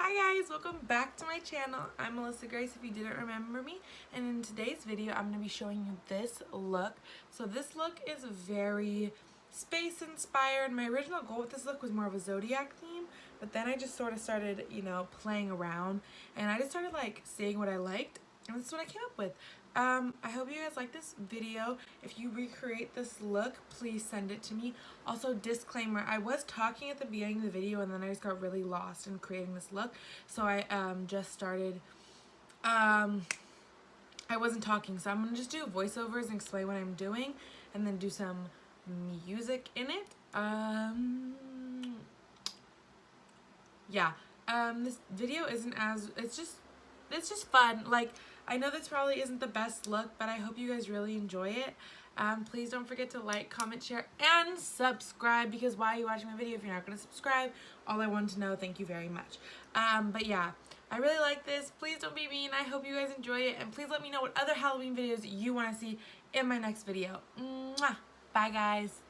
Hi guys, welcome back to my channel. I'm Alyssa Grace if you didn't remember me, and in today's video I'm going to be showing you this look. So this look is very space inspired. My original goal with this look was more of a zodiac theme, but then I just sort of started, playing around, and I just started seeing what I liked, and this is what I came up with. I hope you guys like this video. If you recreate this look, please send it to me. Also, disclaimer, I was talking at the beginning of the video and then I just got really lost in creating this look. So I just started, I wasn't talking, so I'm going to just do voiceovers and explain what I'm doing and then do some music in it. This video isn't as, it's just fun. I know this probably isn't the best look, but I hope you guys really enjoy it. Please don't forget to like, comment, share, and subscribe, because why are you watching my video if you're not going to subscribe? All I want to know. Thank you very much. But yeah, I really like this. Please don't be mean. I hope you guys enjoy it, and please let me know what other Halloween videos you want to see in my next video. Mwah! Bye, guys.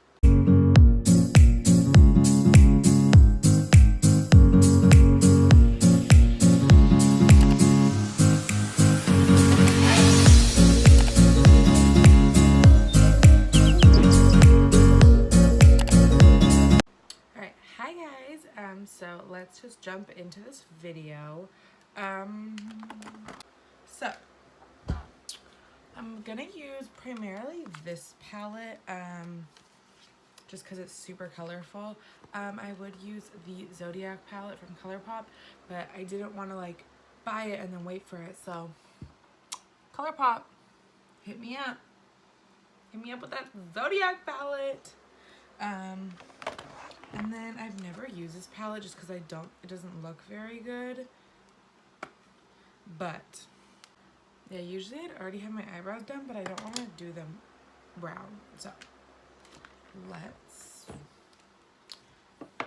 So let's just jump into this video. So I'm gonna use primarily this palette, just because it's super colorful. I would use the Zodiac palette from ColourPop, but I didn't want to buy it and then wait for it. So ColourPop, hit me up with that Zodiac palette. And then I've never used this palette just because it doesn't look very good. But yeah, usually I'd already have my eyebrows done, but I don't want to do them brown. So let's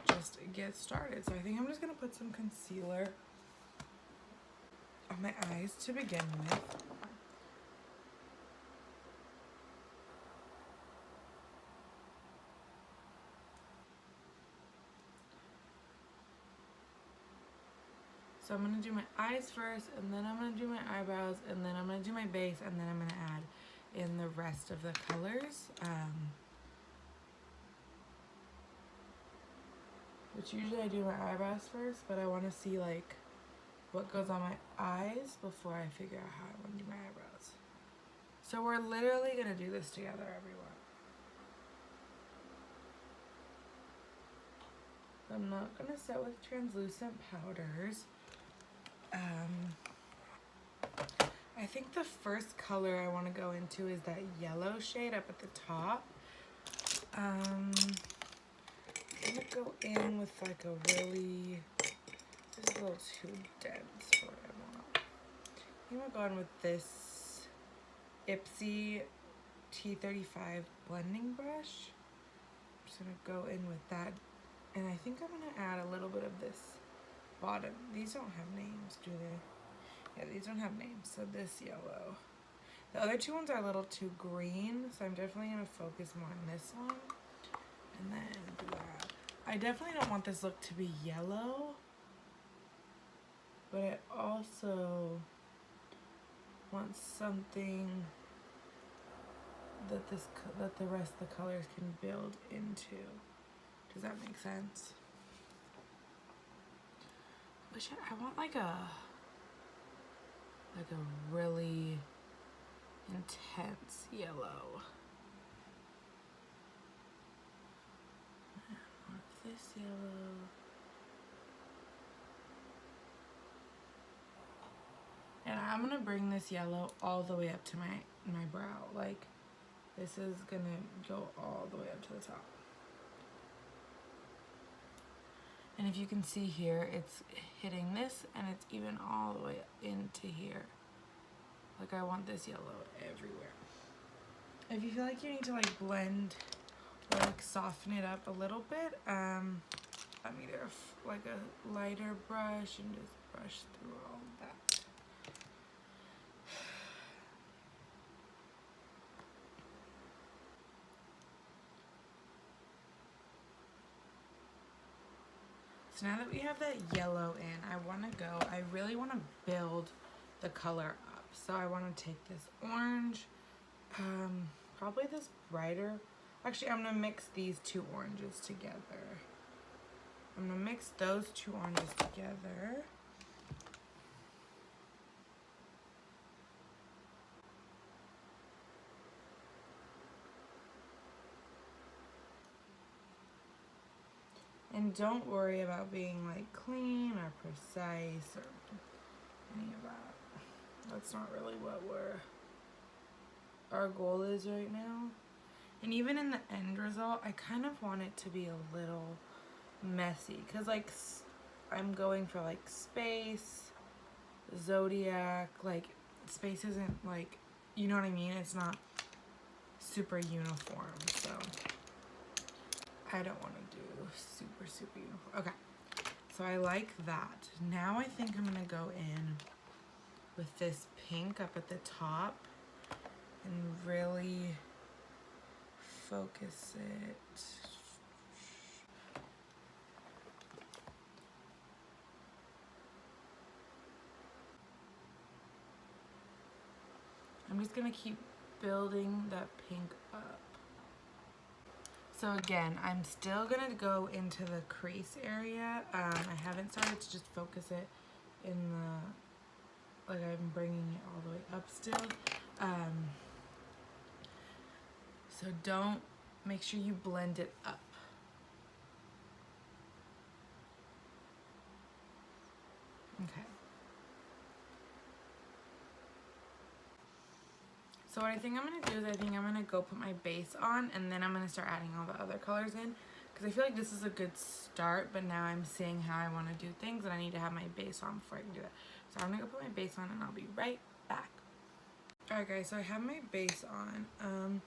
just get started. So I think I'm just gonna put some concealer on my eyes to begin with. So I'm going to do my eyes first, and then I'm going to do my eyebrows, and then I'm going to do my base, and then I'm going to add in the rest of the colors. Which usually I do my eyebrows first, but I want to see what goes on my eyes before I figure out how I want to do my eyebrows. So we're literally going to do this together, everyone. I'm not going to set with translucent powders. I think the first color I want to go into is that yellow shade up at the top. I'm going to go in with a really, this is a little too dense for what I want. I'm going to go in with this Ipsy T35 blending brush. I'm just going to go in with that. And I think I'm going to add a little bit of this bottom. These don't have names, do they? Yeah, these don't have names. So this yellow. The other two ones are a little too green, so I'm definitely going to focus more on this one. And then black. I definitely don't want this look to be yellow, but I also want something that the rest of the colors can build into. Does that make sense? I want a really intense yellow. I want this yellow. And I'm gonna bring this yellow all the way up to my brow. This is gonna go all the way up to the top. And if you can see here, it's hitting this, and it's even all the way into here. I want this yellow everywhere. If you feel like you need to blend or soften it up a little bit, I'm either a lighter brush and just brush through all of that. So now that we have that yellow in, I want to really want to build the color up. So I want to take this orange, probably this brighter. Actually, I'm going to mix these two oranges together. I'm going to mix those two oranges together. And don't worry about being like clean or precise or any of that. That's not really what our goal is right now. And even in the end result, I kind of want it to be a little messy, because like I'm going for like space, zodiac, like space isn't like, you know what I mean? It's not super uniform, so I don't want to do super uniform. Okay, so I like that. Now I think I'm gonna go in with this pink up at the top and really focus it. I'm just gonna keep building that pink up. So again, I'm still gonna go into the crease area. I haven't started to just focus it in the, like I'm bringing it all the way up still. So don't, make sure you blend it up. Okay. So what I think I'm gonna do is I think I'm gonna go put my base on, and then I'm gonna start adding all the other colors in, because I feel like this is a good start, but now I'm seeing how I wanna do things and I need to have my base on before I can do that. So I'm gonna go put my base on and I'll be right back. Alright guys, so I have my base on.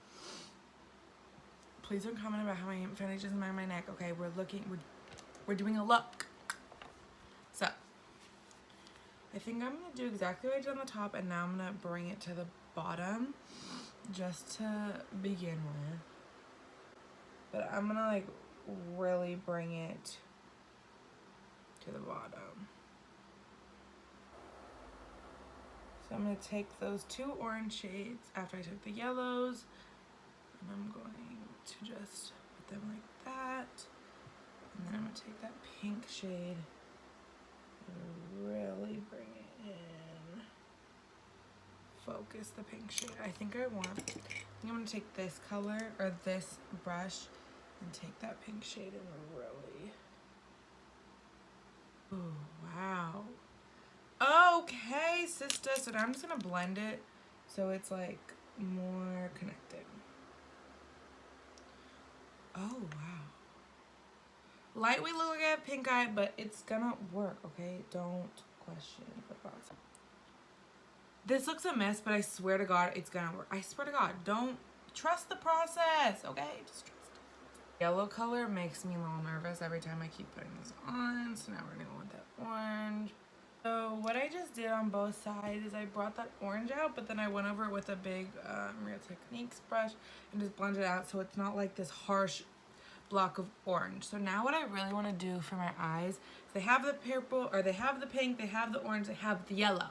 Please don't comment about how my foundation is around my neck. Okay, we're doing a look. So I think I'm gonna do exactly what I did on the top, and now I'm gonna bring it to the bottom just to begin with. But I'm gonna like really bring it to the bottom. So I'm gonna take those two orange shades after I took the yellows, and I'm going to just put them like that. And then I'm gonna take that pink shade and really bring it in. Focus the pink shade. I think I'm gonna take this color or this brush and take that pink shade and really. Oh wow. Okay, sister. So now I'm just gonna blend it so it's like more connected. Oh wow. Light we look like I have pink eye, but it's gonna work, okay? Don't question the process. This looks a mess, but I swear to God, it's gonna work. I swear to God, don't trust the process, okay? Just trust it. Yellow color makes me a little nervous every time I keep putting this on, so now we're gonna go with that orange. So what I just did on both sides is I brought that orange out, but then I went over it with a big Real Techniques brush and just blended it out so it's not like this harsh block of orange. So now what I really want to do for my eyes, they have the purple, or they have the pink, they have the orange, they have the yellow.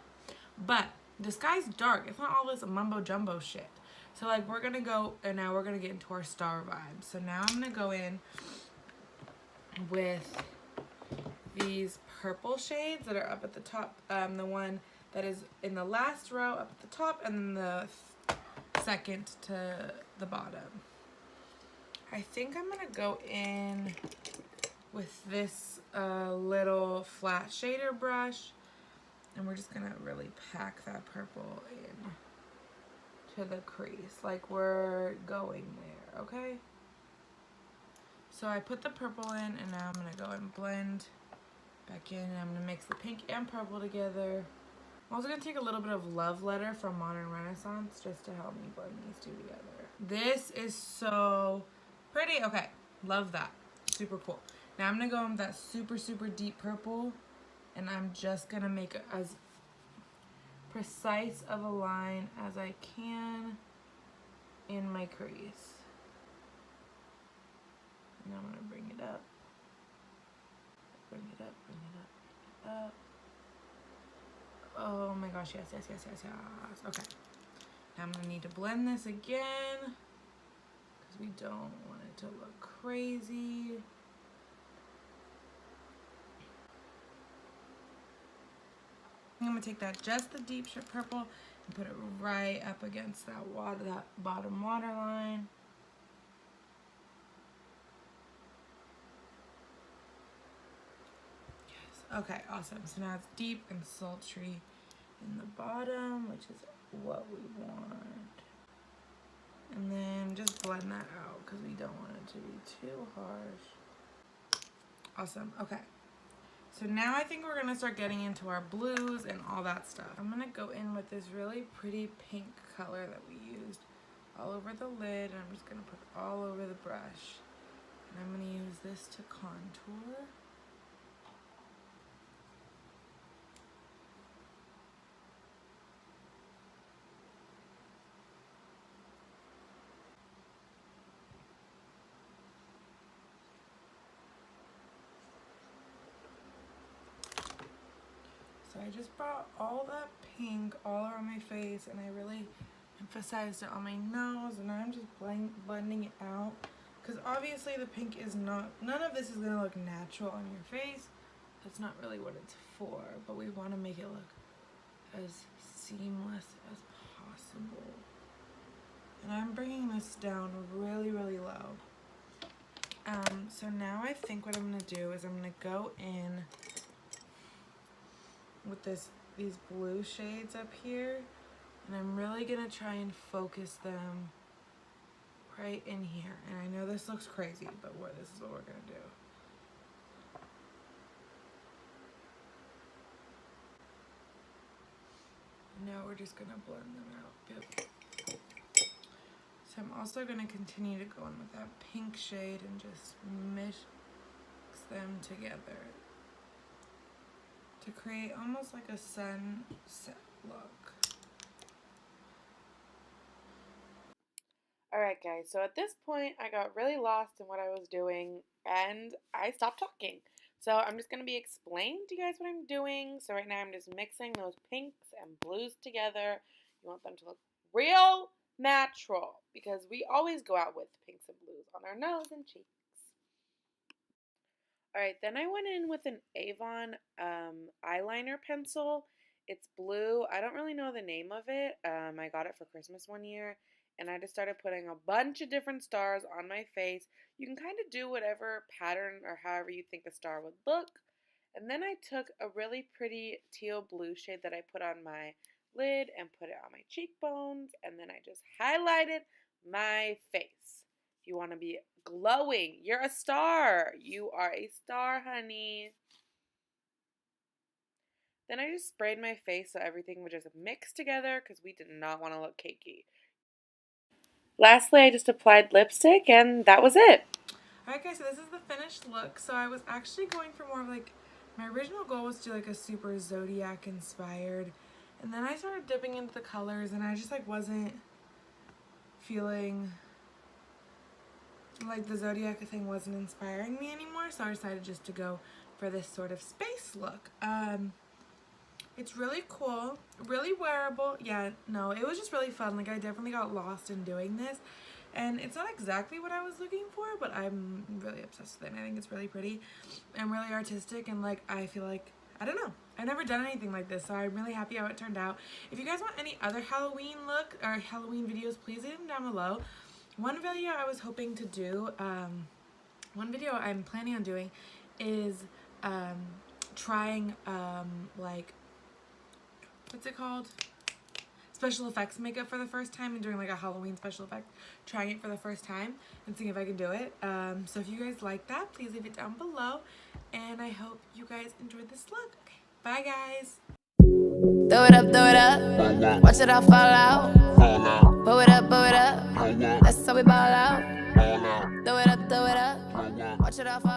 But the sky's dark. It's not all this mumbo jumbo shit. So like we're gonna go, and now we're gonna get into our star vibe. So now I'm gonna go in with these purple shades that are up at the top. The one that is in the last row up at the top, and then the second to the bottom. I think I'm gonna go in with this little flat shader brush, and we're just gonna really pack that purple in to the crease, like we're going there, okay? So I put the purple in, and now I'm gonna go and blend back in, and I'm gonna mix the pink and purple together. I'm also gonna take a little bit of Love Letter from Modern Renaissance just to help me blend these two together. This is so pretty. Okay, love that. Super cool. Now I'm gonna go in with that super deep purple, and I'm just gonna make as precise of a line as I can in my crease. And I'm gonna bring it up, bring it up, bring it up, bring it up. Oh my gosh, yes, yes, yes, yes, yes. Okay. Now I'm gonna need to blend this again because we don't want it to look crazy. I'm gonna take that, just the deep shade purple, and put it right up against that water, that bottom water line. Yes. Okay, awesome. So now it's deep and sultry in the bottom, which is what we want. And then just blend that out because we don't want it to be too harsh. Awesome. Okay. So now I think we're going to start getting into our blues and all that stuff. I'm going to go in with this really pretty pink color that we used all over the lid. And I'm just going to put it all over the brush. And I'm going to use this to contour. So I just brought all that pink all around my face, and I really emphasized it on my nose, and I'm just blending it out. Because obviously the pink is not, none of this is going to look natural on your face. That's not really what it's for, but we want to make it look as seamless as possible. And I'm bringing this down really, really low. So now I think what I'm going to do is I'm going to go in with these blue shades up here, and I'm really gonna try and focus them right in here. And I know this looks crazy, but this is what we're gonna do. Now we're just gonna blend them out. Yep. So I'm also gonna continue to go in with that pink shade and just mix them together to create almost like a sunset look. Alright guys, so at this point I got really lost in what I was doing and I stopped talking. So I'm just going to be explaining to you guys what I'm doing. So right now I'm just mixing those pinks and blues together. You want them to look real natural because we always go out with pinks and blues on our nose and cheeks. Alright, then I went in with an Avon eyeliner pencil. It's blue. I don't really know the name of it. I got it for Christmas one year, and I just started putting a bunch of different stars on my face. You can kind of do whatever pattern or however you think a star would look. And then I took a really pretty teal blue shade that I put on my lid and put it on my cheekbones, and then I just highlighted my face. If you want to be glowing, you're a star. You are a star, honey. Then I just sprayed my face so everything would just mix together because we did not want to look cakey. Lastly, I just applied lipstick and that was it. Alright guys, so this is the finished look. So I was actually going for more of like, my original goal was to do like a super Zodiac inspired. And then I started dipping into the colors and I just like wasn't feeling like the Zodiac thing wasn't inspiring me anymore. So I decided just to go for this sort of space look. It's really cool, really wearable. Yeah, no, it was just really fun. Like I definitely got lost in doing this. And it's not exactly what I was looking for, but I'm really obsessed with it. And I think it's really pretty and really artistic. And like, I feel like, I don't know, I've never done anything like this. So I'm really happy how it turned out. If you guys want any other Halloween look or Halloween videos, please leave them down below. One video I was hoping to do, one video I'm planning on doing is trying like, what's it called? Special effects makeup for the first time and doing like a Halloween special effect, trying it for the first time and seeing if I can do it. So if you guys like that, please leave it down below. And I hope you guys enjoyed this look. Okay, bye guys. Throw it up, watch it all fall out. Blow it up, that's how we ball out. Throw it up, watch it all fall out.